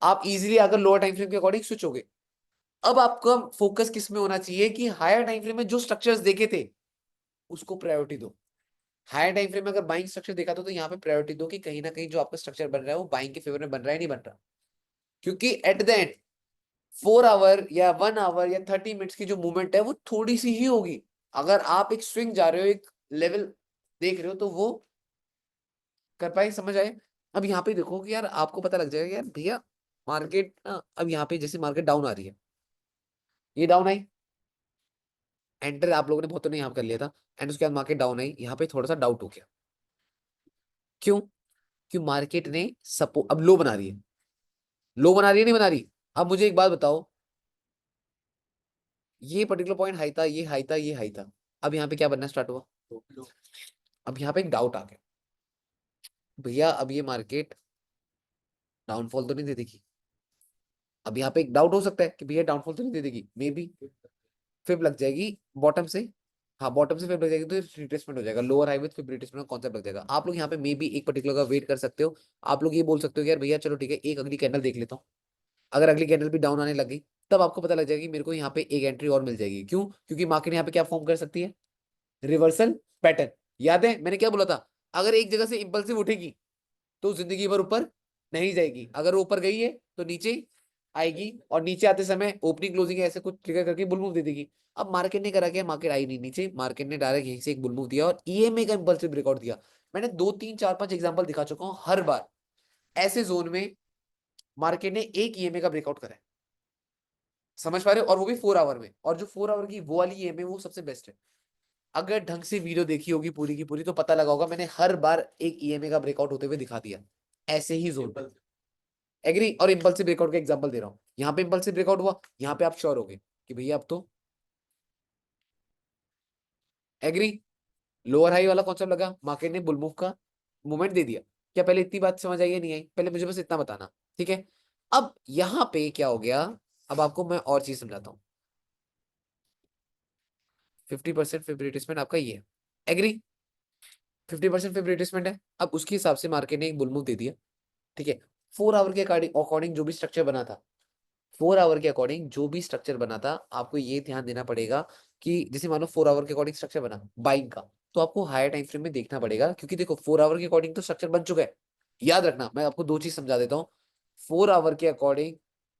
आप इजीली अगर लोअर टाइम फ्रेम के अकॉर्डिंग स्विच हो गए। अब आपका फोकस किस में होना चाहिए कि हायर टाइम फ्रेम में जो स्ट्रक्चर्स देखे थे उसको प्रायोरिटी दो। हायर टाइम फ्रेम में अगर बाइंग स्ट्रक्चर देखा तो यहाँ पे प्रायोरिटी दो कि कहीं ना कहीं जो आपका स्ट्रक्चर बन रहा है वो बाइंग के फेवर में बन रहा है नहीं बन रहा। क्योंकि एट द एंड 4 आवर या 1 आवर या 30 मिनट्स की जो मूवमेंट है वो थोड़ी सी ही होगी। अगर आप एक स्विंग जा रहे हो, एक लेवल देख रहे हो, तो वो कर पाए, समझ आए। अब यहाँ पे देखो कि यार आपको पता लग जाएगा यार भैया मार्केट ना, अब यहाँ पे जैसे मार्केट डाउन आ रही है, ये डाउन आई, एंटर आप लोगों ने बहुत ने यहाँ कर लिया था, एंड उसके बाद मार्केट डाउन आई, यहाँ पे थोड़ा सा डाउट हो गया। क्यों? क्यों मार्केट ने सपो अब लो बना रही है, लो बना रही है नहीं बना रही। अब मुझे एक बात बताओ, ये पर्टिकुलर पॉइंट हाई था, ये हाई था, ये हाई था, अब यहाँ पे क्या बनना स्टार्ट हुआ, अब यहाँ पे एक डाउट आ गया, भैया अब ये मार्केट डाउनफॉल तो नहीं दे देगी। अब यहाँ पे एक डाउट हो सकता है कि भैया डाउनफॉल तो नहीं दे देगी, मे बी फिब लग जाएगी बॉटम से, हाँ बॉटम से फिब लग जाएगी तो रिट्रेसमेंट हो जाएगा, lower high with fib retracement का कॉन्सेप्ट लग जाएगा। आप लोग यहाँ पे मे बी एक पर्टिकुलर का वेट कर सकते हो। आप लोग ये बोल सकते हो कि यार भैया चलो ठीक है एक अगली कैंडल देख लेता हूँ, अगर अगली कैंडल भी डाउन आने लग गई तब आपको पता लग जाएगा कि मेरे को यहाँ पे एक एंट्री और मिल जाएगी। क्यों? क्योंकि मार्केट यहाँ पे क्या फॉर्म कर सकती है? Reversal pattern. याद है मैंने क्या बोला था? अगर एक जगह से इंपल्सिव उठेगी तो जिंदगी भर ऊपर नहीं जाएगी, अगर वो ऊपर गई है तो नीचे आएगी, और नीचे आते समय ओपनिंग क्लोजिंग ऐसे कुछ ट्रिगर करके बुल मूव दे देगी। अब मार्केट ने करा क्या? मार्केट आई नहीं नीचे, मार्केट ने डायरेक्ट यहीं से एक बुल मूव दिया और ईएमए का इंपल्सिव ब्रेकआउट दिया। मैंने 2 3 4 5 एग्जांपल दिखा चुका हूं, हर बार ऐसे जोन में मार्केट ने एक ईएमए का ब्रेकआउट करा है। समझ पा रहे हो? और वो भी 4 आवर में, और जो 4 आवर की वो वाली ईएमए वो सबसे बेस्ट है। अगर ढंग से वीडियो देखी होगी पूरी की पूरी तो पता लगा होगा, मैंने हर बार एक ईएमए का ब्रेकआउट होते हुए दिखा दिया ऐसे ही जोन पे। एग्री? और इंपल्सिव ब्रेकआउट का एग्जांपल दे रहा हूं, यहाँ पे इंपल्सिव ब्रेकआउट हुआ, यहाँ पे आप श्योर हो गए कि भैया अब तो एग्री। लोअर हाई वाला कॉन्सेप्ट लगा, मार्केट ने बुल मूव का मूवमेंट दे दिया। क्या पहले इतनी बात समझ आई है नहीं आई? पहले मुझे बस इतना बताना, ठीक है? अब यहाँ पे क्या हो गया, अब आपको मैं और चीज समझाता हूँ। 50% फेवरेटिसमेंट आपका ये है, एग्री? 50% फेवरेटिसमेंट है। अब उसके हिसाब से मार्केट ने एक बुल मूव दे दिया, ठीक है? 4 आवर के अकॉर्डिंग जो भी स्ट्रक्चर बना था, 4 आवर के अकॉर्डिंग जो भी स्ट्रक्चर बना था, आपको ये ध्यान देना पड़ेगा कि जैसे मान लो 4 आवर के अकॉर्डिंग स्ट्रक्चर बना बाइंग का, तो आपको हायर टाइम फ्रेम में देखना पड़ेगा, क्योंकि देखो 4 आवर के अकॉर्डिंग तो स्ट्रक्चर बन चुका है। याद रखना, मैं आपको दो चीज समझा देता हूँ। 4 आवर के अकॉर्डिंग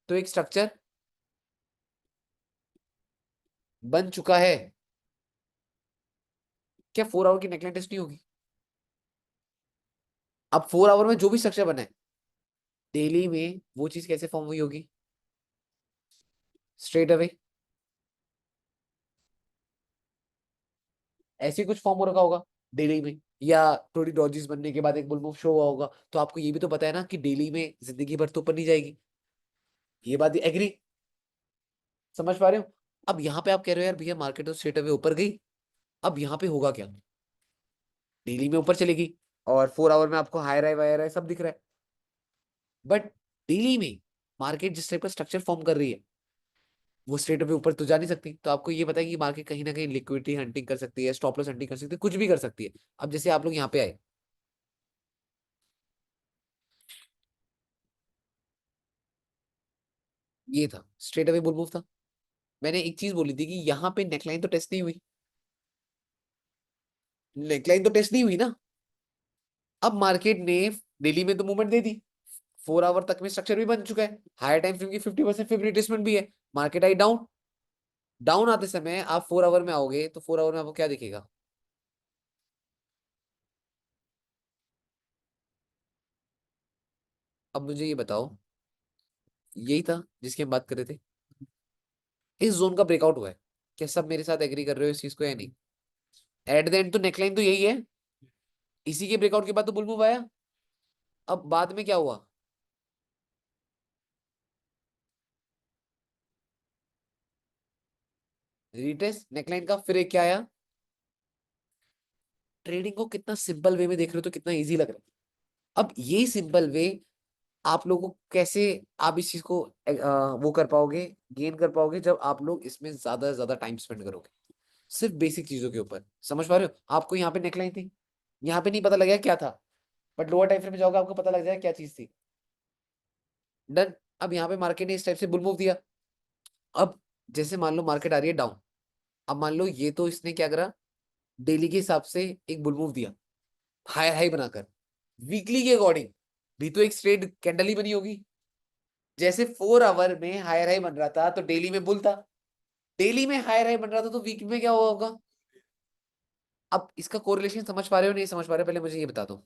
तो एक स्ट्रक्चर बन चुका है। क्या 4 आवर की नेकलाइन टेस्ट नहीं होगी? अब 4 आवर में जो भी स्ट्रक्चर बना है, डेली में वो चीज कैसे फॉर्म हुई होगी? स्ट्रेट अवे ऐसे कुछ फॉर्म हो रखा होगा डेली में, या थोड़ी डॉजेस बनने के बाद एक बुल मूव शो हुआ होगा। तो आपको ये भी तो पता है ना कि डेली में जिंदगी भर तो ऊपर नहीं जाएगी। ये बात एग्री? समझ पा रहे हो? अब यहाँ पे आप कह रहे हो यार भैया मार्केट तो स्ट्रेट अवे ऊपर गई, अब यहाँ पे होगा क्या? डेली में ऊपर चलेगी और 4 आवर में आपको हायर है वायर है सब दिख रहा है, बट डेली में मार्केट जिस टाइप का स्ट्रक्चर फॉर्म कर रही है वो स्ट्रेट अवे ऊपर तो जा नहीं सकती। तो आपको ये पता है कि मार्केट कहीं ना कहीं लिक्विडिटी हंटिंग कर सकती है, स्टॉप लॉस हंटिंग कर सकती है, कुछ भी कर सकती है। अब जैसे आप लोग यहाँ पे आए, ये था स्ट्रेट अवे बुल मूव था। मैंने एक चीज बोली थी कि यहाँ पे नेकलाइन तो टेस्ट नहीं हुई, नेकलाइन तो टेस्ट नहीं हुई ना। अब मार्केट ने डेली में तो मूवमेंट दे दी, 4 आवर तक में स्ट्रक्चर भी बन चुका है, हायर टाइम फ्रेम की 50% फेवरेटिसमेंट भी है। मार्केट आई डाउन, डाउन आते समय आप 4 आवर में आओगे तो 4 आवर में आपको क्या दिखेगा? अब मुझे ये बताओ, यही था जिसकी हम बात कर रहे थे, इस जोन का ब्रेकआउट हुआ है। क्या सब मेरे साथ एग्री कर रहे हो इस चीज को या नहीं? एट द एंड तो नेकलाइन तो यही है, इसी के ब्रेकआउट के बाद तो बुल मूव आया। अब बाद में क्या हुआ? रीटेस्ट नेकलाइन का, फिर एक क्या आया? ट्रेडिंग को कितना सिंपल वे में देख रहे हो तो कितना इजी लग रहा है। अब ये सिंपल वे आप लोगों को कैसे, आप इस चीज को वो कर पाओगे, गेन कर पाओगे, जब आप लोग इसमें ज्यादा से ज्यादा टाइम स्पेंड करोगे सिर्फ बेसिक चीजों के ऊपर। समझ पा रहे हो? आपको यहाँ पे नेकलाइन थी, यहाँ पे नहीं पता लगा क्या था, बट लोअर टाइम फ्रेम में जाओगे आपको पता लग जाएगा क्या चीज थी। डन। अब यहाँ पे मार्केट ने इस टाइप से बुल मूव दिया। अब जैसे मान लो मार्केट आ रही है डाउन, अब मान लो ये तो इसने क्या करा, डेली के हिसाब से एक बुल मूव दिया हाई हाई बनाकर, वीकली के अकॉर्डिंग भी तो एक स्ट्रेट कैंडल ही बनी होगी। जैसे 4 आवर में हायर हाई बन रहा था तो डेली में बुल था, डेली में हायर हाई बन रहा था तो वीक में क्या हुआ होगा? अब इसका कोरिलेशन समझ पा रहे हो नहीं समझ पा रहे हो? पहले मुझे ये बता दो,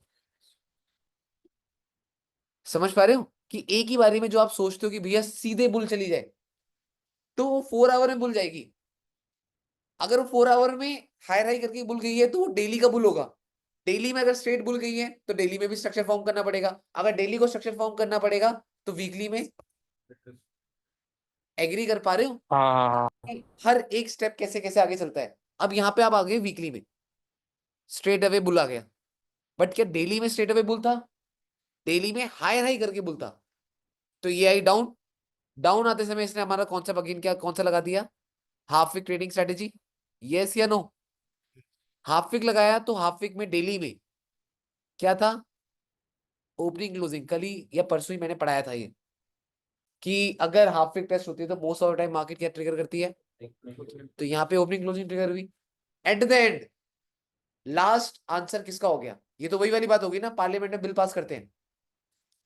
समझ पा रहे हो कि एक ही बारी में जो आप सोचते हो कि भैया सीधे बुल चली जाए तो वो 4 आवर में बुल जाएगी। अगर वो 4 आवर में हायर हाई करके बुल गई है तो वो डेली का बुल होगा। डेली में अगर स्ट्रेट बुल गई है तो डेली में भी स्ट्रक्चर फॉर्म करना पड़ेगा, अगर डेली को स्ट्रक्चर फॉर्म करना पड़ेगा तो वीकली में। एग्री कर पा रहे हो हाँ हाँ हाँ। कि हर एक स्टेप कैसे कैसे आगे चलता है? अब यहाँ पे आप आ गए वीकली में, स्ट्रेट अवे बुल आ गया, बट क्या डेली में स्ट्रेट अवे बुल था? डेली में हायर हाई करके बुल था। तो ये आई डाउन, डाउन आते समय इसने हमारा कौन सा बगिन क्या कौन सा लगा दिया? Half wick trading strategy. Yes or no? Half wick लगाया तो हाफ विक में डेली में क्या था? ओपनिंग क्लोजिंग, कल ही या परसों ही मैंने पढ़ाया था ये। कि अगर हाफ वीक टेस्ट होती है तो most of the time market क्या ट्रिगर करती है, तो यहाँ पे ओपनिंग क्लोजिंग ट्रिगर हुई। At the end last answer किसका हो गया, ये तो वही वाली बात होगी ना, पार्लियामेंट में बिल पास करते हैं,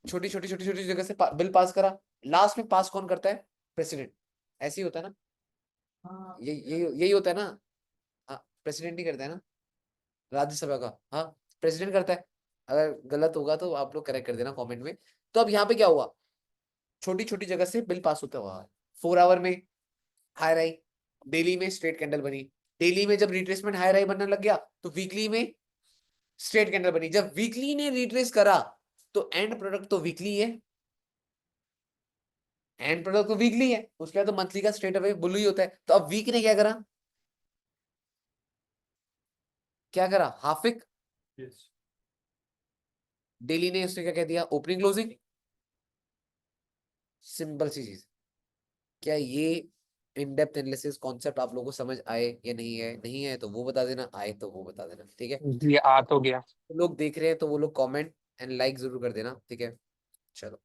छोटी छोटी छोटी छोटी जगह से बिल पास करा, लास्ट में पास कौन करता है, प्रेसिडेंट। ऐसे ही होता है ना, हाँ यही होता है ना। हाँ प्रेसिडेंट ही करता है ना, राज्यसभा का, हाँ प्रेसिडेंट करता है। अगर गलत होगा तो आप लोग करेक्ट कर देना कमेंट में। तो अब यहाँ पे क्या हुआ, छोटी छोटी जगह से बिल पास होता हुआ 4 आवर में हायर आई, डेली में स्ट्रेट कैंडल बनी, डेली में जब रिट्रेसमेंट हायर आई बनने लग गया तो वीकली में स्ट्रेट कैंडल बनी, जब वीकली ने रिट्रेस करा तो एंड प्रोडक्ट तो वीकली है, एंड प्रोडक्ट तो वीकली है, उसके बाद तो मंथली का स्ट्रेट अवे बुल ही होता है। तो अब वीक ने क्या करा, क्या करा, हाफ वीक, यस। डेली ने उसने क्या कह दिया, ओपनिंग क्लोजिंग। सिंपल सी चीज। क्या ये इन डेप्थ एनालिसिस कॉन्सेप्ट आप लोगों को समझ आए या नहीं है, नहीं है तो वो बता देना, आए तो वो बता देना, ठीक है। ये आ तो गया। लोग देख रहे हैं तो वो लोग कमेंट एंड लाइक जरूर कर देना, ठीक है। चलो।